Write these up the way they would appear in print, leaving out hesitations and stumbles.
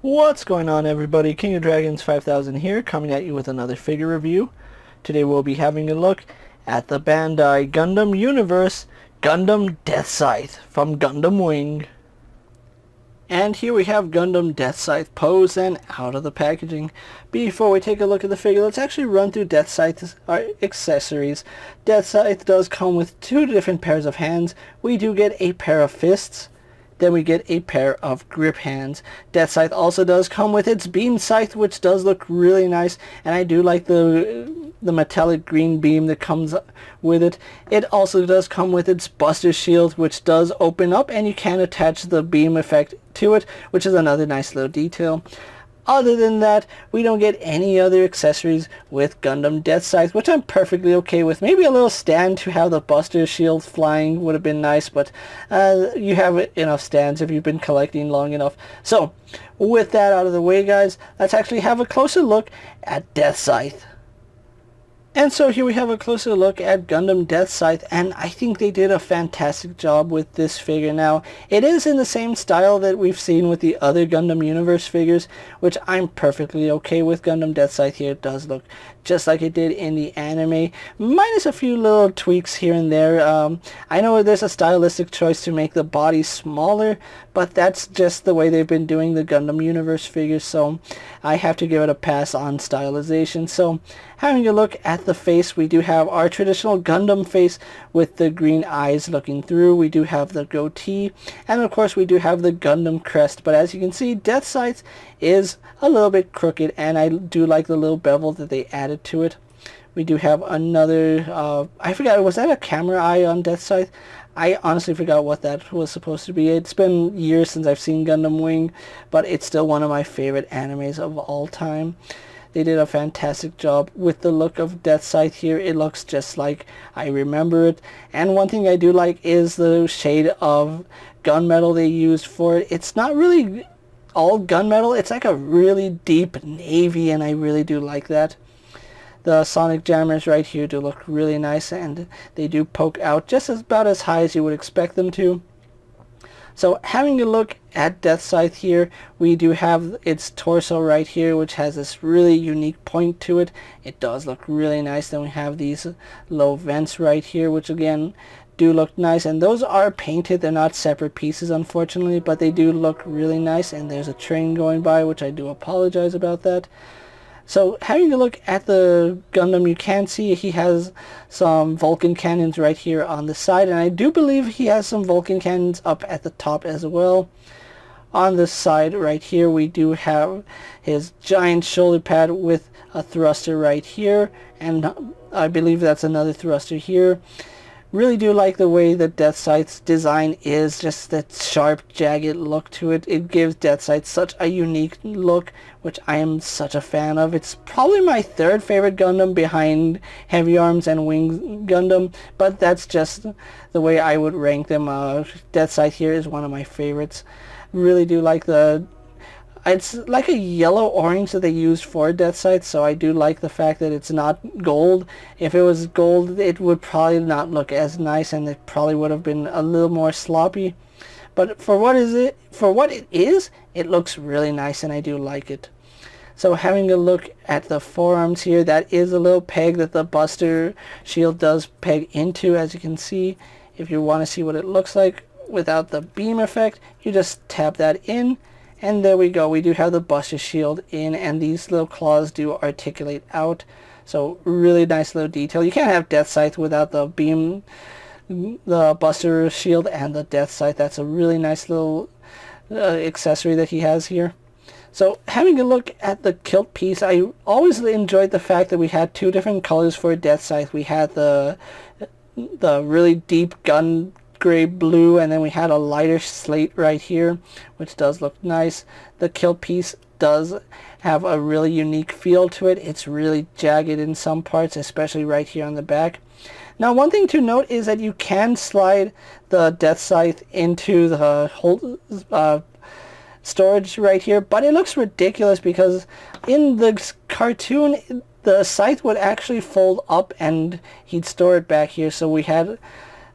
What's going on, everybody? King of Dragons 5000 here, coming at you with another figure review. Today we'll be having a look at the Bandai Gundam Universe Gundam Deathscythe from Gundam Wing. And here we have Gundam Deathscythe posed and out of the packaging. Before we take a look at the figure, let's actually run through Deathscythe's accessories. Deathscythe does come with two different pairs of hands. We do get a pair of fists. Then we get a pair of grip hands. Deathscythe also does come with its beam scythe, which does look really nice, and I do like the metallic green beam that comes with it. It also does come with its buster shield, which does open up, and you can attach the beam effect to it, which is another nice little detail. Other than that, we don't get any other accessories with Gundam Deathscythe, which I'm perfectly okay with. Maybe a little stand to have the buster shield flying would have been nice, but you have enough stands if you've been collecting long enough. So, with that out of the way, guys, let's actually have a closer look at Deathscythe. And so here we have a closer look at Gundam Deathscythe, and I think they did a fantastic job with this figure. Now, it is in the same style that we've seen with the other Gundam Universe figures, which I'm perfectly okay with. Gundam Deathscythe here does look just like it did in the anime, minus a few little tweaks here and there. I know there's a stylistic choice to make the body smaller, but that's just the way they've been doing the Gundam Universe figures, so I have to give it a pass on stylization. So, having a look at the face, we do have our traditional Gundam face with the green eyes looking through. We do have the goatee, and of course we do have the Gundam crest, but as you can see, Deathscythe is a little bit crooked, and I do like the little bevel that they added to it. We do have another, I forgot, was that a camera eye on Deathscythe? I honestly forgot what that was supposed to be. It's been years since I've seen Gundam Wing, but it's still one of my favorite animes of all time. They did a fantastic job with the look of Deathscythe here. It looks just like I remember it. And one thing I do like is the shade of gunmetal they used for it. It's not really all gunmetal. It's like a really deep navy, and I really do like that. The sonic jammers right here do look really nice, and they do poke out just about as high as you would expect them to. So having a look at Deathscythe here, we do have its torso right here, which has this really unique point to it. It does look really nice. Then we have these low vents right here, which again do look nice, and those are painted. They're not separate pieces, unfortunately, but they do look really nice. And there's a train going by, which I do apologize about that. So having a look at the Gundam, you can see he has some Vulcan cannons right here on the side, and I do believe he has some Vulcan cannons up at the top as well. On the side right here, we do have his giant shoulder pad with a thruster right here, and I believe that's another thruster here. Really do like the way that Deathscythe's design is, just that sharp, jagged look to it. It gives Deathscythe such a unique look, which I am such a fan of. It's probably my third favorite Gundam behind Heavy Arms and Wing Gundam, but that's just the way I would rank them. Deathscythe here is one of my favorites. Really do like it's like a yellow-orange that they used for Deathscythe, so I do like the fact that it's not gold. If it was gold, it would probably not look as nice, and it probably would have been a little more sloppy. But for what it is, it looks really nice, and I do like it. So having a look at the forearms here, that is a little peg that the buster shield does peg into, as you can see. If you want to see what it looks like without the beam effect, you just tap that in. And there we go, we do have the buster shield in, and these little claws do articulate out. So really nice little detail. You can't have Deathscythe without the beam, the buster shield, and the Deathscythe. That's a really nice little accessory that he has here. So having a look at the Kilt Piece, I always enjoyed the fact that we had two different colors for Deathscythe. We had the really deep gun gray blue, and then we had a lighter slate right here, which does look nice. The Kilt Piece does have a really unique feel to it. It's really jagged in some parts, especially right here on the back. Now, one thing to note is that you can slide the Deathscythe into the whole storage right here, but it looks ridiculous because in the cartoon the scythe would actually fold up and he'd store it back here. So we had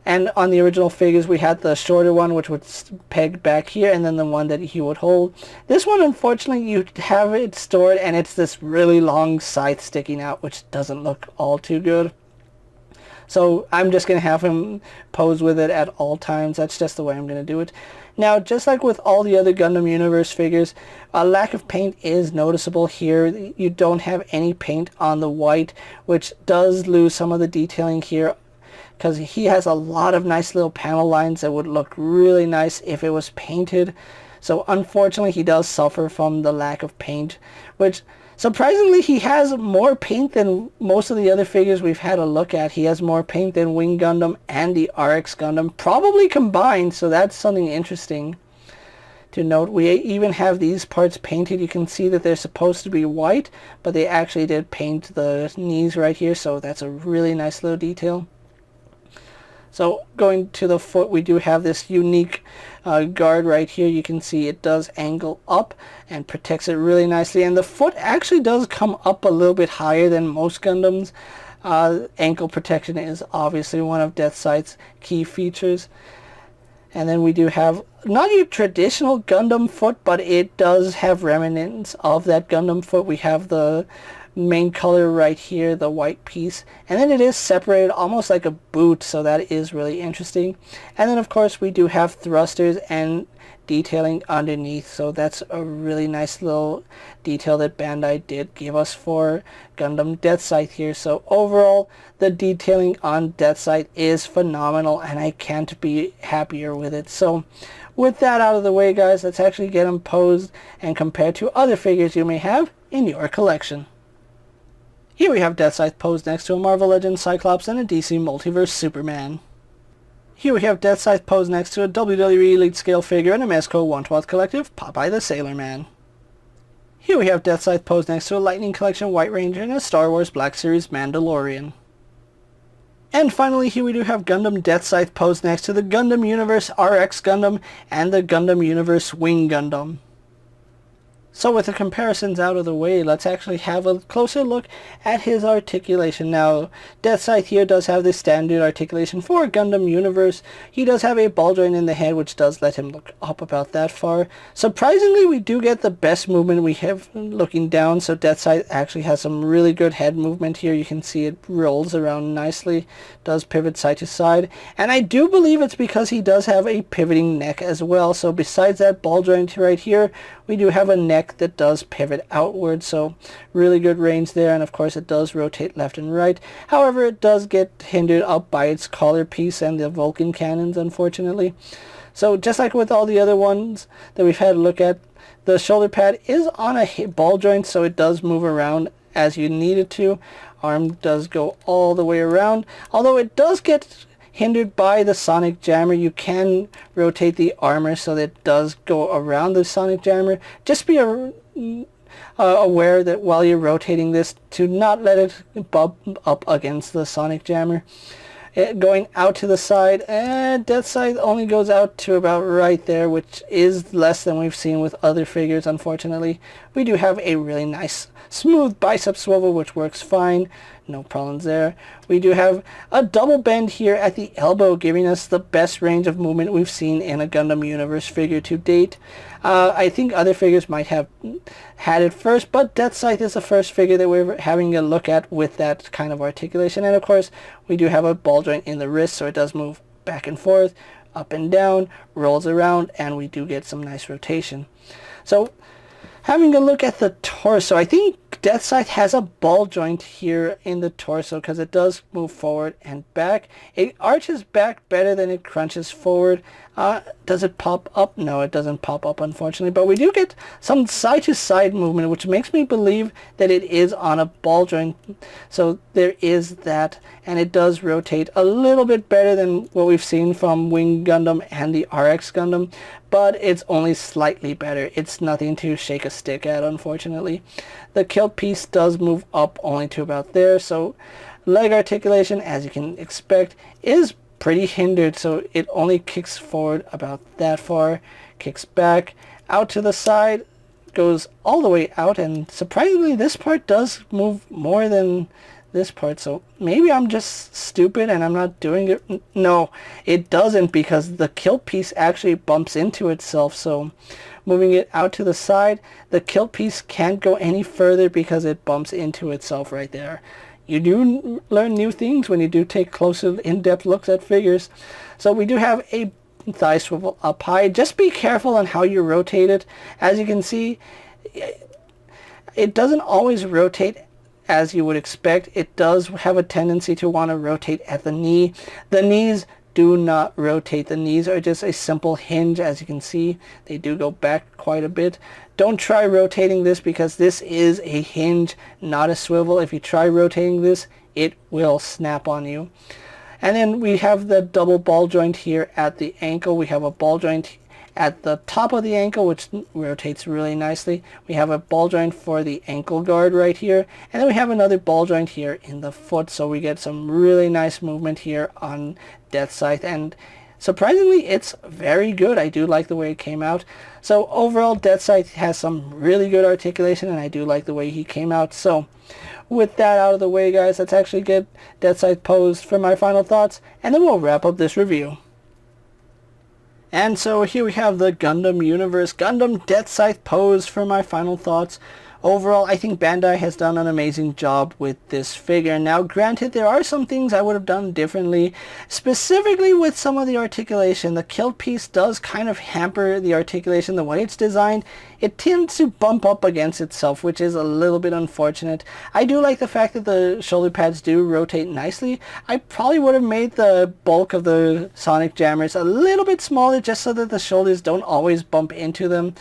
And on the original figures we had the shorter one which would peg back here, and then the one that he would hold. This one, unfortunately, you have it stored and it's this really long scythe sticking out, which doesn't look all too good. So I'm just going to have him pose with it at all times. That's just the way I'm going to do it. Now, just like with all the other Gundam Universe figures, a lack of paint is noticeable here. You don't have any paint on the white, which does lose some of the detailing here, because he has a lot of nice little panel lines that would look really nice if it was painted. So unfortunately he does suffer from the lack of paint, which surprisingly he has more paint than most of the other figures we've had a look at. He has more paint than Wing Gundam and the RX Gundam probably combined, so that's something interesting to note. We even have these parts painted. You can see that they're supposed to be white, but they actually did paint the knees right here, so that's a really nice little detail. So going to the foot, we do have this unique guard right here. You can see it does angle up and protects it really nicely. And the foot actually does come up a little bit higher than most Gundams. Ankle protection is obviously one of Deathscythe's key features. And then we do have not your traditional Gundam foot, but it does have remnants of that Gundam foot. We have the main color right here, the white piece, and then it is separated almost like a boot, so that is really interesting. And then of course we do have thrusters and detailing underneath, so that's a really nice little detail that Bandai did give us for Gundam Deathscythe here. So overall the detailing on Deathscythe is phenomenal and I can't be happier with it. So with that out of the way, guys, let's actually get them posed and compared to other figures you may have in your collection. Here we have Deathscythe posed next to a Marvel Legends Cyclops and a DC Multiverse Superman. Here we have Deathscythe posed next to a WWE Elite Scale figure and a Mezco 1/12 Collective Popeye the Sailor Man. Here we have Deathscythe posed next to a Lightning Collection White Ranger and a Star Wars Black Series Mandalorian. And finally, here we do have Gundam Deathscythe posed next to the Gundam Universe RX Gundam and the Gundam Universe Wing Gundam. So with the comparisons out of the way, let's actually have a closer look at his articulation. Now, Deathscythe here does have the standard articulation for Gundam Universe. He does have a ball joint in the head, which does let him look up about that far. Surprisingly, we do get the best movement we have looking down, so Deathscythe actually has some really good head movement here. You can see it rolls around nicely, does pivot side to side, and I do believe it's because he does have a pivoting neck as well. So besides that ball joint right here, we do have a neck that does pivot outward, so really good range there, and of course it does rotate left and right. However, it does get hindered up by its collar piece and the Vulcan cannons, unfortunately. So just like with all the other ones that we've had a look at, the shoulder pad is on a ball joint, so it does move around as you need it to. Arm does go all the way around, although it does get hindered by the sonic jammer. You can rotate the armor so that it does go around the sonic jammer. Just be aware that while you're rotating this, to not let it bump up against the sonic jammer. Going out to the side, and Deathscythe only goes out to about right there, which is less than we've seen with other figures, unfortunately. We do have a really nice smooth bicep swivel, which works fine. No problems there. We do have a double bend here at the elbow, giving us the best range of movement we've seen in a Gundam Universe figure to date. I think other figures might have had it first, but Deathscythe is the first figure that we're having a look at with that kind of articulation. And of course, we do have a ball joint in the wrist, so it does move back and forth, up and down, rolls around, and we do get some nice rotation. So, having a look at the torso, I think Deathscythe has a ball joint here in the torso because it does move forward and back. It arches back better than it crunches forward. Does it pop up? No, it doesn't pop up, unfortunately, but we do get some side-to-side movement, which makes me believe that it is on a ball joint. So there is that, and it does rotate a little bit better than what we've seen from Wing Gundam and the RX Gundam, but it's only slightly better. It's nothing to shake a stick at, unfortunately. The Kilt Piece does move up only to about there, so leg articulation, as you can expect, is pretty hindered, so it only kicks forward about that far, kicks back, out to the side, goes all the way out, and surprisingly this part does move more than this part, so maybe I'm just stupid and I'm not doing it. No, it doesn't, because the kilt piece actually bumps into itself. So moving it out to the side, the kilt piece can't go any further because it bumps into itself right there. You do learn new things when you do take closer, in-depth looks at figures. So we do have a thigh swivel up high. Just be careful on how you rotate it. As you can see, it doesn't always rotate as you would expect. It does have a tendency to want to rotate at the knee. The knees do not rotate. The knees are just a simple hinge. As you can see, they do go back quite a bit. Don't try rotating this, because this is a hinge, not a swivel. If you try rotating this, it will snap on you. And then we have the double ball joint here at the ankle. We have a ball joint at the top of the ankle, which rotates really nicely. We have a ball joint for the ankle guard right here, and then we have another ball joint here in the foot, so we get some really nice movement here on Deathscythe, and surprisingly it's very good. I do like the way it came out. So overall, Deathscythe has some really good articulation, and I do like the way he came out. So with that out of the way, guys, let's actually get Deathscythe posed for my final thoughts, and then we'll wrap up this review. And so here we have the Gundam Universe Gundam Deathscythe pose for my final thoughts. Overall, I think Bandai has done an amazing job with this figure. Now, granted, there are some things I would have done differently, specifically with some of the articulation. The kilt piece does kind of hamper the articulation. The way it's designed, it tends to bump up against itself, which is a little bit unfortunate. I do like the fact that the shoulder pads do rotate nicely. I probably would have made the bulk of the sonic jammers a little bit smaller, just so that the shoulders don't always bump into them.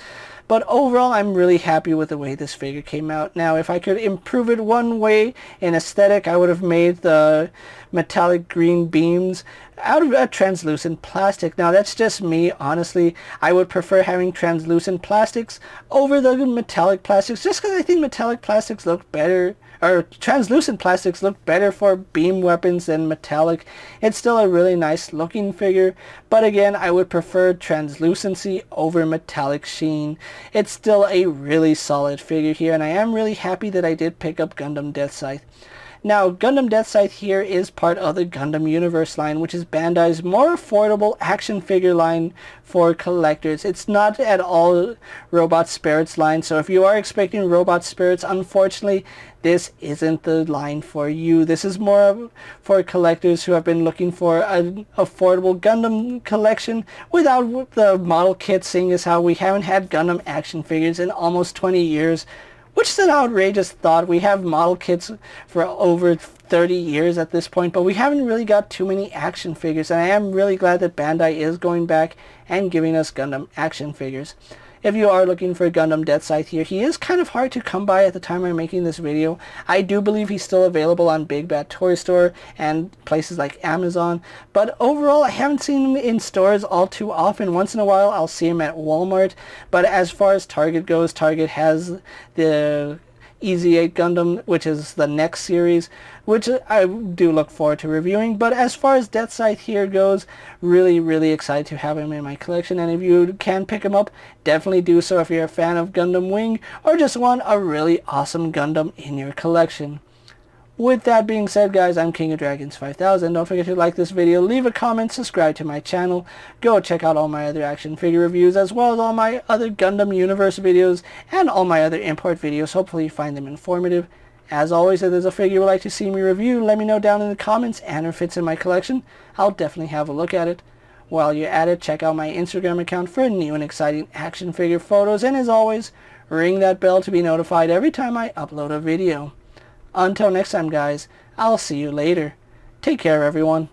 But overall, I'm really happy with the way this figure came out. Now, if I could improve it one way in aesthetic, I would have made the metallic green beams out of a translucent plastic. Now, that's just me, honestly. I would prefer having translucent plastics over the metallic plastics, just because I think metallic plastics look better, or translucent plastics look better for beam weapons than metallic. It's still a really nice looking figure, but again, I would prefer translucency over metallic sheen. It's still a really solid figure here, and I am really happy that I did pick up Gundam Deathscythe. Now, Gundam Deathscythe here is part of the Gundam Universe line, which is Bandai's more affordable action figure line for collectors. It's not at all Robot Spirits line, so if you are expecting Robot Spirits, unfortunately, this isn't the line for you. This is more for collectors who have been looking for an affordable Gundam collection without the model kits, seeing as how we haven't had Gundam action figures in almost 20 years. Which is an outrageous thought. We have model kits for over 30 years at this point, but we haven't really got too many action figures, and I am really glad that Bandai is going back and giving us Gundam action figures. If you are looking for Gundam Deathscythe here, he is kind of hard to come by at the time I'm making this video. I do believe he's still available on Big Bad Toy Store and places like Amazon, but overall I haven't seen him in stores all too often. Once in a while I'll see him at Walmart, but as far as Target goes, Target has the EZ8 Gundam, which is the next series, which I do look forward to reviewing. But as far as Deathscythe here goes, really excited to have him in my collection, and if you can pick him up, definitely do so if you're a fan of Gundam Wing or just want a really awesome Gundam in your collection. With that being said, guys, I'm KingofDragons 5000. Don't forget to like this video, leave a comment, subscribe to my channel, go check out all my other action figure reviews, as well as all my other Gundam Universe videos, and all my other import videos. Hopefully you find them informative. As always, if there's a figure you would like to see me review, let me know down in the comments, and if it's in my collection, I'll definitely have a look at it. While you're at it, check out my Instagram account for new and exciting action figure photos, and as always, ring that bell to be notified every time I upload a video. Until next time, guys, I'll see you later. Take care, everyone.